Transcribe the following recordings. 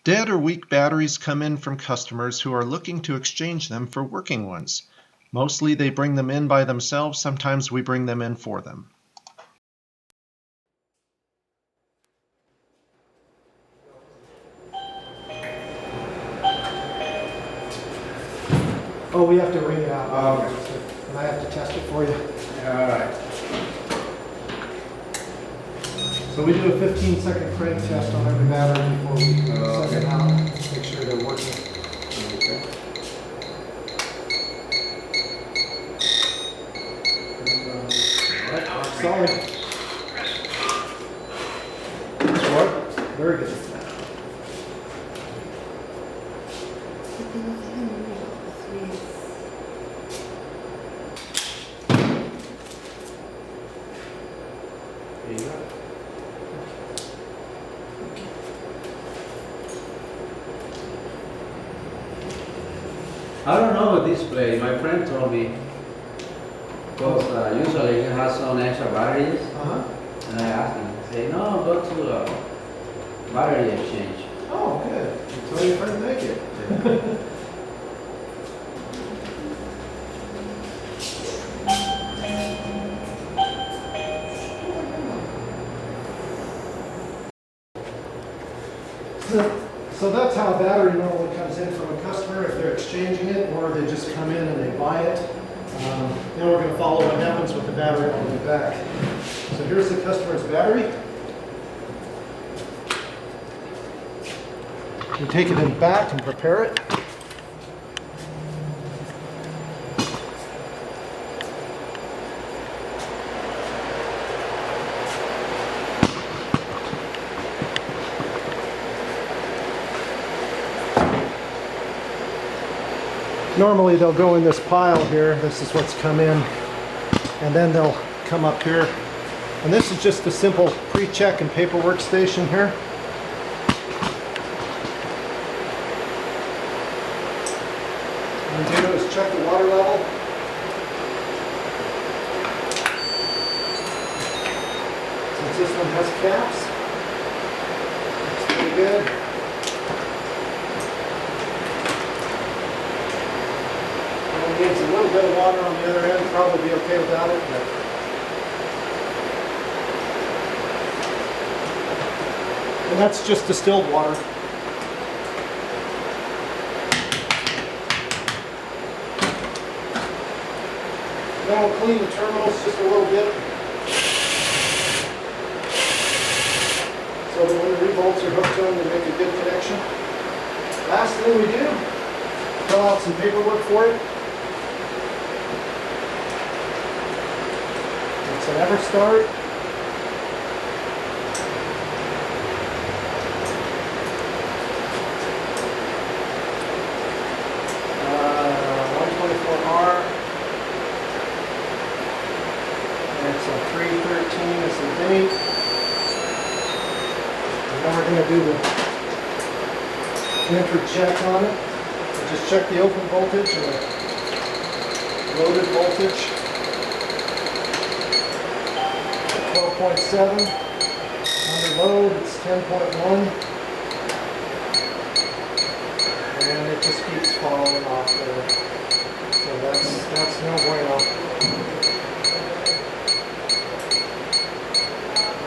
Dead or weak batteries come in from customers who are looking to exchange them for working ones. Mostly they bring them in by themselves, sometimes we bring them in for them. Oh, we have to ring it out. Oh, okay. And I have to test it for you. All right. So we do a 15-second crank test on every battery before we set it out. Make sure they're working. Okay. All right, solid. What? Very good. There you go. I don't know what display. My friend told me because usually it has some extra batteries, and I asked him. He said, "No, go to battery exchange." Oh, good. Tell your friend thank you. So that's how a battery normally comes in from a customer if they're exchanging it, or they just come in and they buy it. Now we're going to follow what happens with the battery on the back. So here's the customer's battery. You take it in the back and prepare it. Normally they'll go in this pile here. This is what's come in. And then they'll come up here. And this is just a simple pre-check and paperwork station here. What we do is check the water level. Since this one has caps, looks pretty good. Needs a little bit of water on the other end, probably be okay without it. And that's just distilled water. Then we'll clean the terminals just a little bit, so that when the ReVolts are hooked to them, they make a good connection. Last thing we do, fill out some paperwork for it. It's an EverStart. R. And it's a 313 is the date. And then we're going to do the entry check on it. We'll just check the open voltage and the loaded voltage. 12.7. Under load it's 10.1. And it just keeps falling off there. So that's no bueno.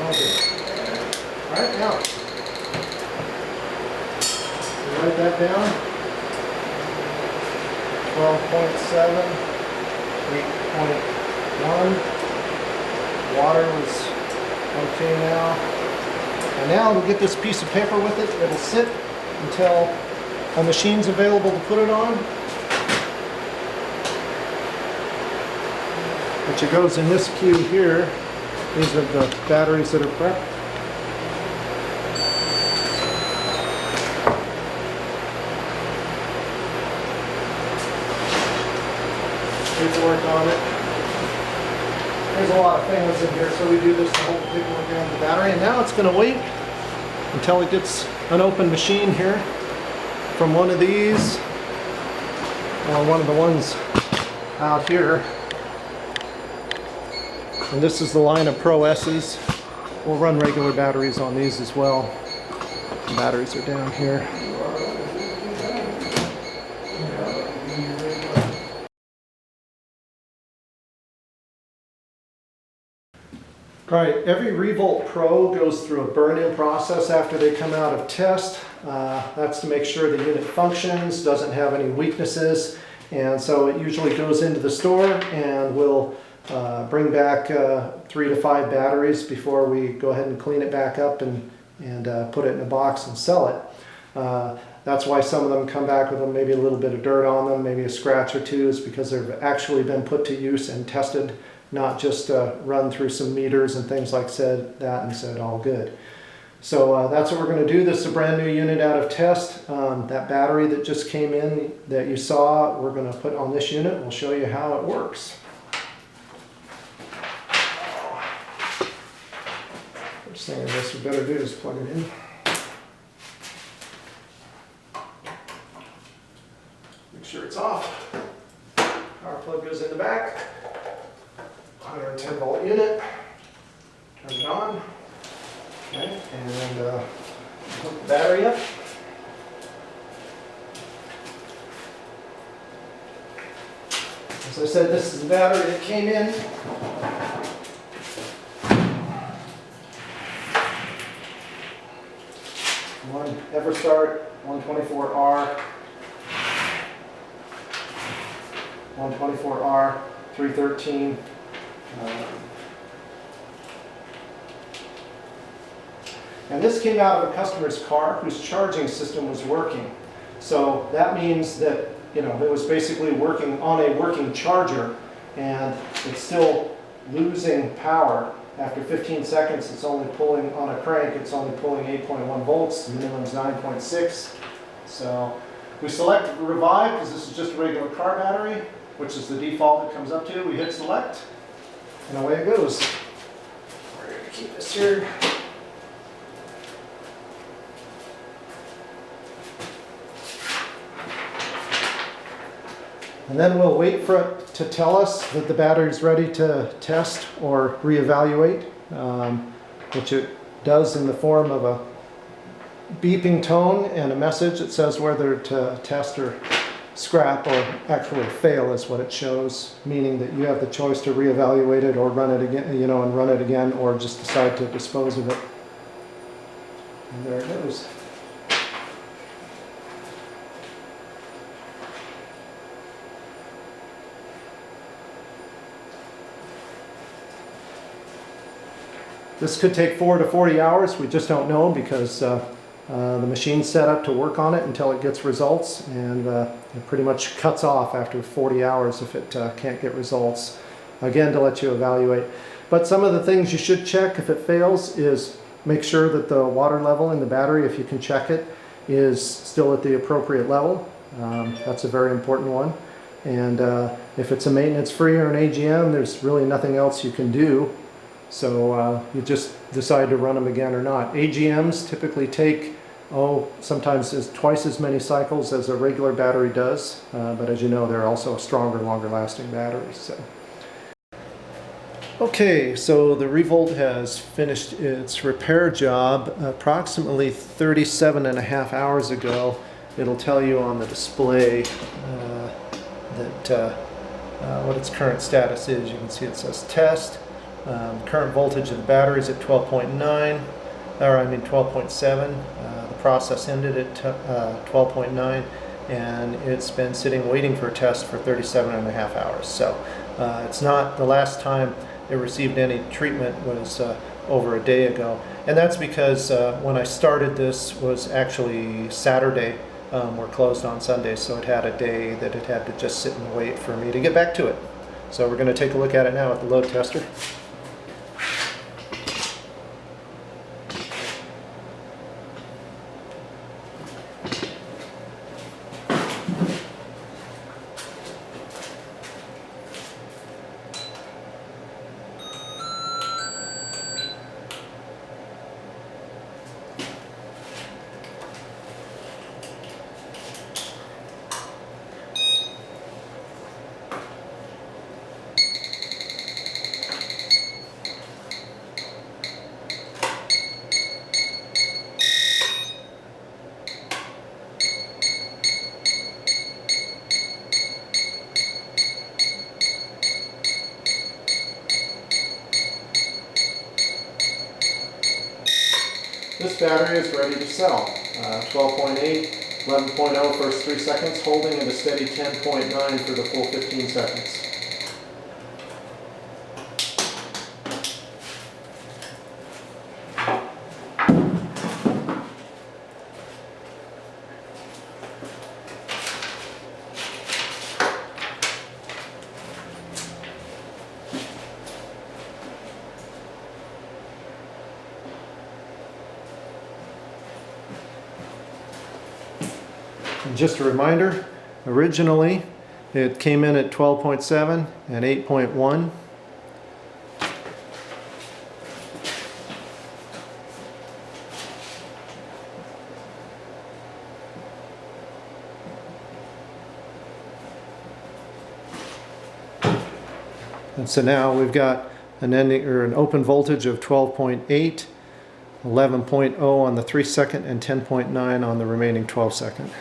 Okay. Alright, now so write that down. 12.7, 8.1. Water was okay now. And now we'll get this piece of paper with it. It'll sit until a machine's available to put it on. Which it goes in this queue here. These are the batteries that are prepped. Paperwork on it. There's a lot of things in here, so we do this to hold the paperwork down the battery. And now it's going to wait until it gets an open machine here from one of these, or one of the ones out here. And this is the line of Pro-S's. We'll run regular batteries on these as well. The batteries are down here. All right, every ReVolt Pro goes through a burn-in process after they come out of test. That's to make sure the unit functions, doesn't have any weaknesses, and so it usually goes into the store and we'll bring back 3 to 5 batteries before we go ahead and clean it back up and put it in a box and sell it. That's why some of them come back with maybe a little bit of dirt on them, maybe a scratch or two, is because they've actually been put to use and tested, not just run through some meters and things like that and said all good. So that's what we're going to do. This is a brand new unit out of test. That battery that just came in that you saw, we're going to put on this unit. We'll show you how it works. First thing I guess we better do is plug it in. Make sure it's off. Power plug goes in the back. 110 volt unit. Turn it on. Okay, and hook the battery up. As I said, this is the battery that came in. One EverStart 124R, 124R 313. And this came out of a customer's car whose charging system was working. So that means that, you know, it was basically working on a working charger and it's still losing power. After 15 seconds, it's only pulling on a crank, it's only pulling 8.1 volts, the minimum is 9.6. So we select Revive because this is just a regular car battery, which is the default it comes up to. We hit select and away it goes. We're going to keep this here. And then we'll wait for it to tell us that the battery is ready to test or reevaluate, which it does in the form of a beeping tone and a message that says whether to test or scrap or actually fail is what it shows, meaning that you have the choice to reevaluate it or run it again, you know, and run it again, or just decide to dispose of it. And there it goes. This could take 4 to 40 hours. We just don't know because the machine's set up to work on it until it gets results, and it pretty much cuts off after 40 hours if it can't get results. Again, to let you evaluate. But some of the things you should check if it fails is make sure that the water level in the battery, if you can check it, is still at the appropriate level. That's a very important one. And if it's a maintenance free or an AGM, there's really nothing else you can do. So you just decide to run them again or not. AGMs typically take, sometimes twice as many cycles as a regular battery does. But as you know, they're also stronger, longer lasting batteries. So. Okay, so the ReVolt has finished its repair job approximately 37.5 hours ago. It'll tell you on the display what its current status is. You can see it says test. Current voltage of the battery is at 12.9, or I mean 12.7. The process ended at 12.9, and it's been sitting waiting for a test for 37.5 hours. So it's not, the last time it received any treatment was over a day ago, and that's because when I started this was actually Saturday. We're closed on Sunday, so it had a day that it had to just sit and wait for me to get back to it. So we're going to take a look at it now with the load tester. this battery is ready to sell. 12.8, 11.0 first 3 seconds, holding at a steady 10.9 for the full 15 seconds. And just a reminder, originally it came in at 12.7 and 8.1. And so now we've got an ending or an open voltage of 12.8, 11.0 on the 3 second and 10.9 on the remaining 12 second.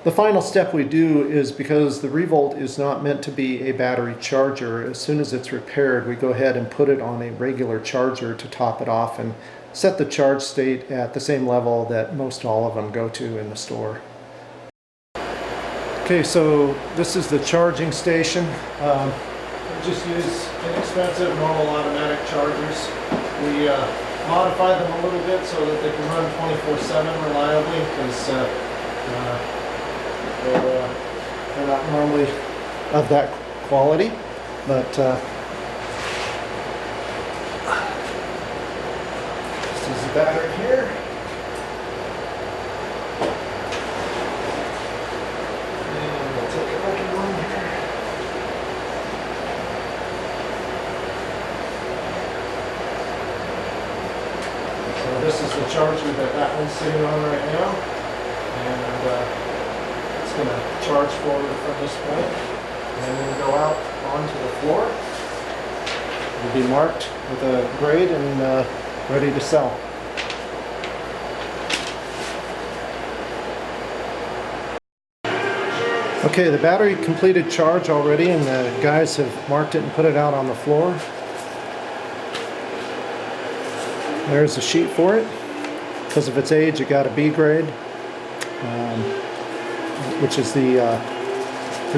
The final step we do is, because the ReVolt is not meant to be a battery charger, as soon as it's repaired we go ahead and put it on a regular charger to top it off and set the charge state at the same level that most all of them go to in the store. Okay, so this is the charging station. We just use inexpensive normal automatic chargers. We modify them a little bit so that they can run 24/7 reliably, because they're not normally of that quality, but this is the battery here. And we'll take a look at one here. So this is the charger that one's sitting on right now, and going to charge forward from this point, and then go out onto the floor. It'll be marked with a grade and ready to sell. Okay, the battery completed charge already, and the guys have marked it and put it out on the floor. There's a sheet for it. Because of its age, it got a B grade. Which is the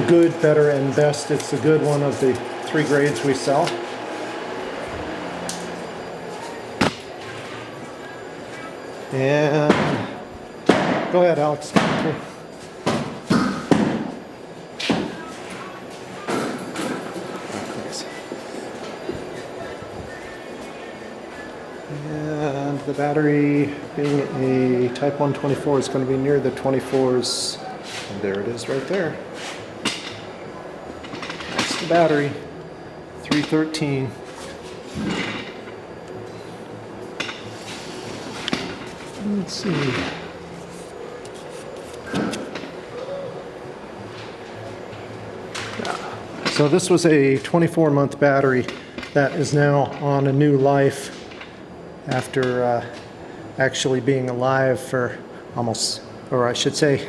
good, better, and best. It's the good one of the 3 grades we sell. And go ahead, Alex. Okay. And the battery, being a Type 124, is going to be near the 24s. And there it is right there. That's the battery, 313. Let's see. So this was a 24-month battery that is now on a new life after actually being alive for almost, or I should say,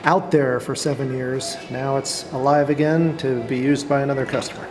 out there for 7 years. Now it's alive again to be used by another customer.